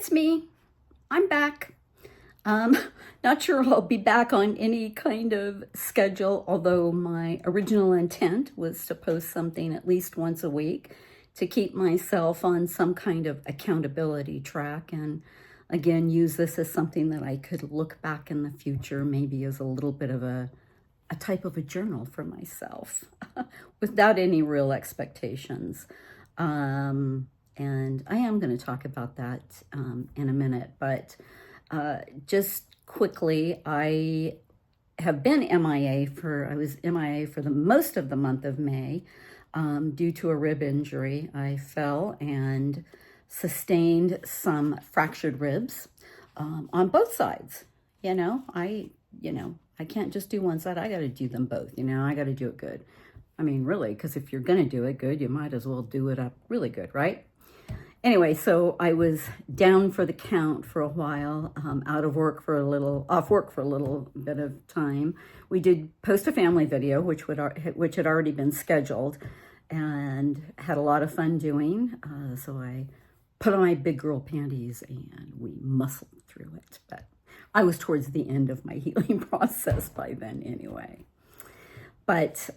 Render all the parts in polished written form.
it's me. I'm back. Um, Not sure I'll be back on any kind of schedule, although my original intent was to post something at least once a week to keep myself on some kind of accountability track, and again, use this as something that I could look back in the future, maybe as a little bit of a type of a journal for myself without any real expectations. And I am going to talk about that in a minute, but just quickly, I have been I was MIA for the most of the month of May due to a rib injury. I fell and sustained some fractured ribs on both sides. I can't just do one side. I got to do them both. I got to do it good. I mean, really, because if you're going to do it good, you might as well do it up really good, right? Anyway, so I was down for the count for a while, off work for a little bit of time. We did post a family video, which had already been scheduled, and had a lot of fun doing. So I put on my big girl panties and we muscled through it. But I was towards the end of my healing process by then anyway. But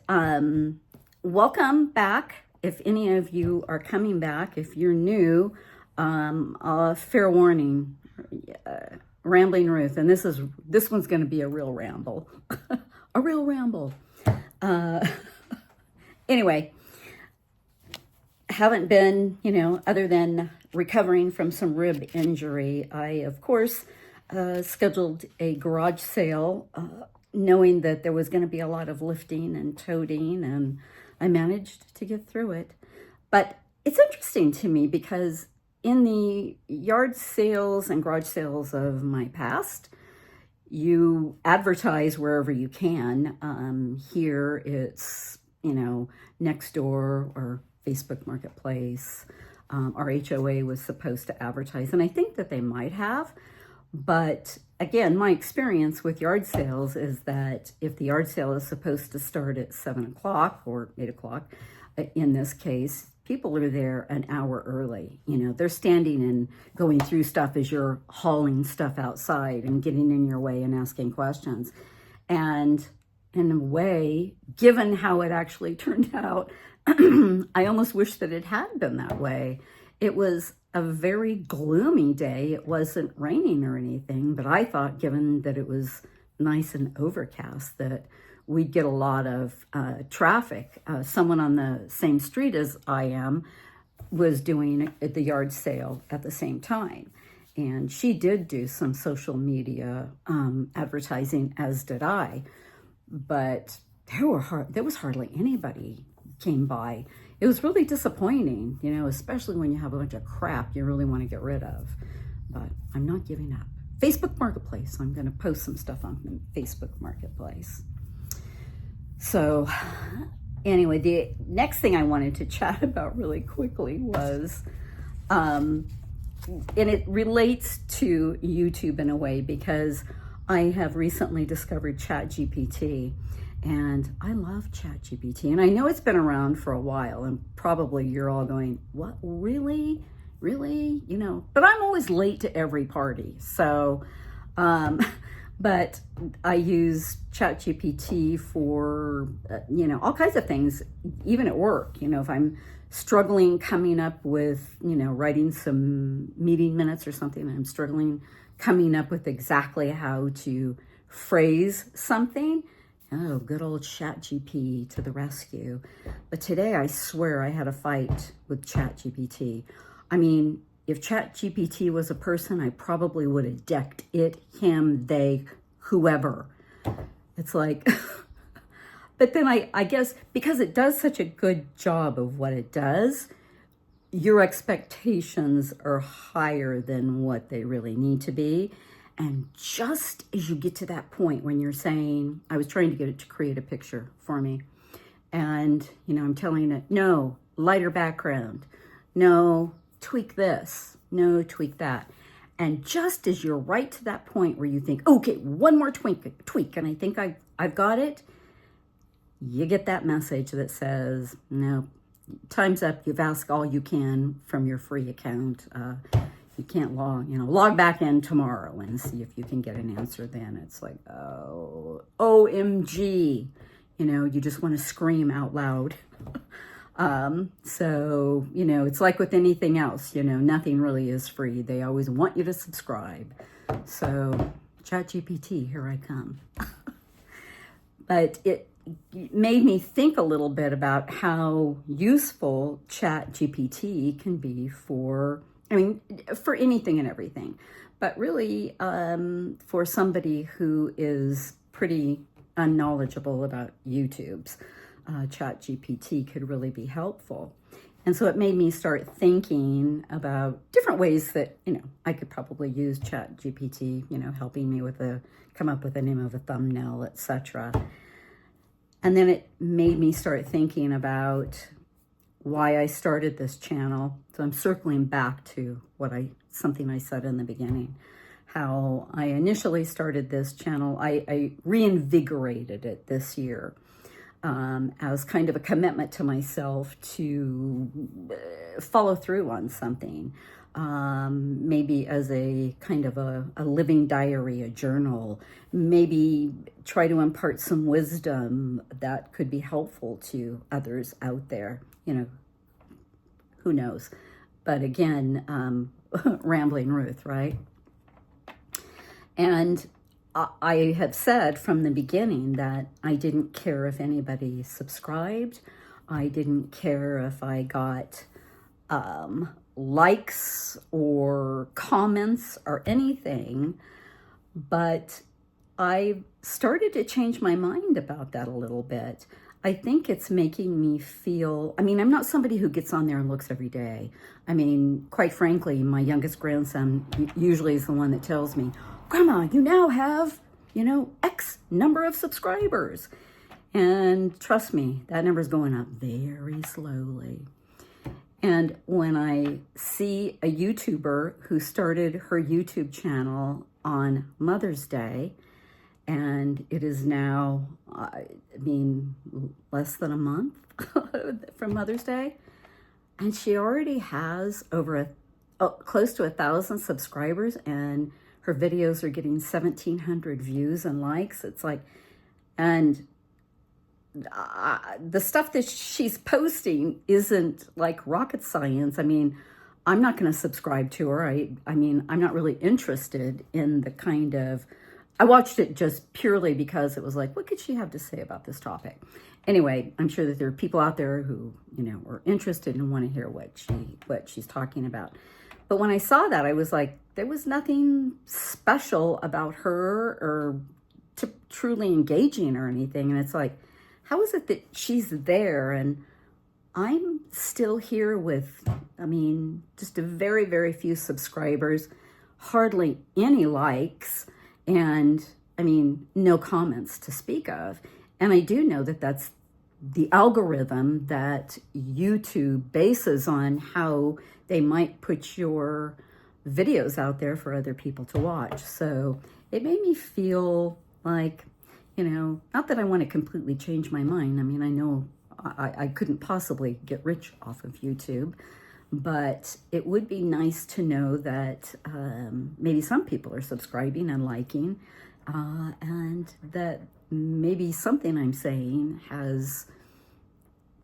welcome back. If any of you are coming back, if you're new, fair warning, Rambling Ruth, and this one's going to be a real ramble, a real ramble. Anyway, haven't been, other than recovering from some rib injury. I, of course, scheduled a garage sale, knowing that there was going to be a lot of lifting and toting, and I managed to get through it. But it's interesting to me because in the yard sales and garage sales of my past, you advertise wherever you can. Here it's, Nextdoor or Facebook Marketplace. Our HOA was supposed to advertise, and I think that they might have. But again, my experience with yard sales is that if the yard sale is supposed to start at 7 o'clock or 8 o'clock, in this case, people are there an hour early. They're standing and going through stuff as you're hauling stuff outside and getting in your way and asking questions. And in a way, given how it actually turned out, I almost wish that it had been that way. It was a very gloomy day. It wasn't raining or anything, but I thought, given that it was nice and overcast, that we'd get a lot of traffic. Someone on the same street as I am was doing the yard sale at the same time. And she did do some social media advertising, as did I. But there was hardly anybody came by. It was really disappointing, especially when you have a bunch of crap you really want to get rid of. But I'm not giving up. Facebook Marketplace. I'm going to post some stuff on Facebook Marketplace. So anyway, the next thing I wanted to chat about really quickly was, and it relates to YouTube in a way, because I have recently discovered ChatGPT. And I love ChatGPT, and I know it's been around for a while, and probably you're all going, what, really? Really? But I'm always late to every party. So, but I use ChatGPT for, all kinds of things, even at work. If I'm struggling coming up with, writing some meeting minutes or something, and I'm struggling coming up with exactly how to phrase something, oh, good old ChatGPT to the rescue. But today, I swear I had a fight with ChatGPT. I mean, if ChatGPT was a person, I probably would have decked it, him, they, whoever. It's like, but then I guess because it does such a good job of what it does, your expectations are higher than what they really need to be. And just as you get to that point when you're saying, I was trying to get it to create a picture for me. And, I'm telling it, no, lighter background. No, tweak this. No, tweak that. And just as you're right to that point where you think, okay, one more tweak, and I think I've got it, you get that message that says, no, time's up. You've asked all you can from your free account. you can't log back in tomorrow and see if you can get an answer then. It's like, oh, OMG, you just want to scream out loud. So, it's like with anything else, nothing really is free. They always want you to subscribe. So ChatGPT, here I come. But it made me think a little bit about how useful ChatGPT can be for anything and everything. But really, for somebody who is pretty unknowledgeable about YouTube's, ChatGPT could really be helpful. And so it made me start thinking about different ways that, I could probably use ChatGPT, helping me come up with the name of a thumbnail, etc. And then it made me start thinking about why I started this channel. So I'm circling back to something I said in the beginning, how I initially started this channel. I reinvigorated it this year. As kind of a commitment to myself to follow through on something, maybe as a kind of a living diary, a journal, maybe try to impart some wisdom that could be helpful to others out there, who knows. But again, Rambling Ruth, right? And I have said from the beginning that I didn't care if anybody subscribed. I didn't care if I got likes or comments or anything. But I started to change my mind about that a little bit. I think it's making me feel, I'm not somebody who gets on there and looks every day. Quite frankly, my youngest grandson usually is the one that tells me, Grandma, you now have, X number of subscribers. And trust me, that number is going up very slowly. And when I see a YouTuber who started her YouTube channel on Mother's Day, and it is now, less than a month from Mother's Day, and she already has close to 1,000 subscribers, and her videos are getting 1,700 views and likes. It's like, and the stuff that she's posting isn't like rocket science. I'm not going to subscribe to her. I'm not really interested in the kind of, I watched it just purely because it was like, what could she have to say about this topic? Anyway, I'm sure that there are people out there who, are interested and want to hear what she's talking about. But when I saw that, I was like, there was nothing special about her or truly engaging or anything. And it's like, how is it that she's there and I'm still here with, just a very, very few subscribers, hardly any likes, and no comments to speak of. And I do know that that's the algorithm that YouTube bases on how they might put your videos out there for other people to watch. So it made me feel like, not that I want to completely change my mind. I know I couldn't possibly get rich off of YouTube, but it would be nice to know that maybe some people are subscribing and liking, and that maybe something I'm saying has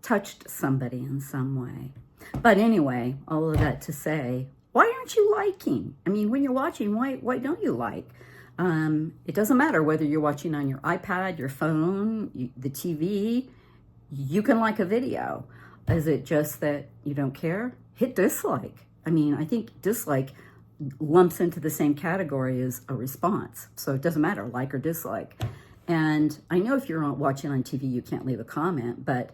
touched somebody in some way. But anyway, all of that to say, why aren't you liking? When you're watching, why don't you like? It doesn't matter whether you're watching on your iPad, your phone, the TV, you can like a video. Is it just that you don't care? Hit dislike. I think dislike lumps into the same category as a response. So it doesn't matter, like or dislike. And I know if you're watching on TV, you can't leave a comment, but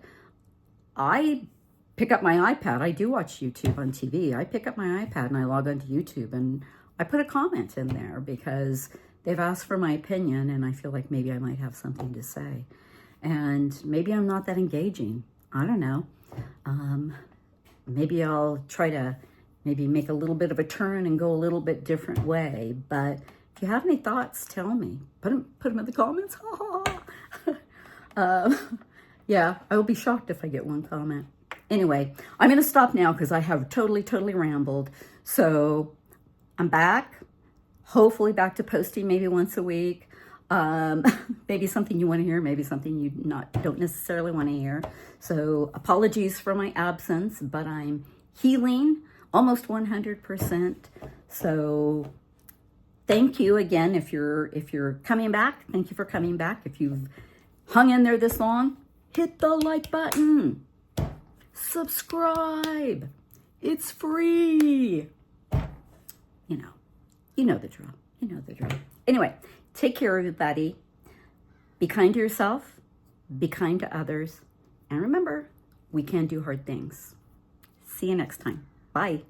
I pick up my iPad. I do watch YouTube on TV. I pick up my iPad and I log onto YouTube and I put a comment in there because they've asked for my opinion and I feel like maybe I might have something to say. And maybe I'm not that engaging. I don't know. Maybe I'll try to make a little bit of a turn and go a little bit different way. But if you have any thoughts, tell me. Put them in the comments. Yeah, I will be shocked if I get one comment. Anyway, I'm going to stop now because I have totally rambled. So I'm back, hopefully back to posting maybe once a week. Maybe something you want to hear, maybe something you don't necessarily want to hear. So apologies for my absence, but I'm healing almost 100%. So thank you again. If you're coming back, thank you for coming back. If you've hung in there this long, hit the like button, subscribe. It's free. You know the drill. You know the drill. Anyway, take care, everybody. Be kind to yourself. Be kind to others. And remember, we can do hard things. See you next time. Bye.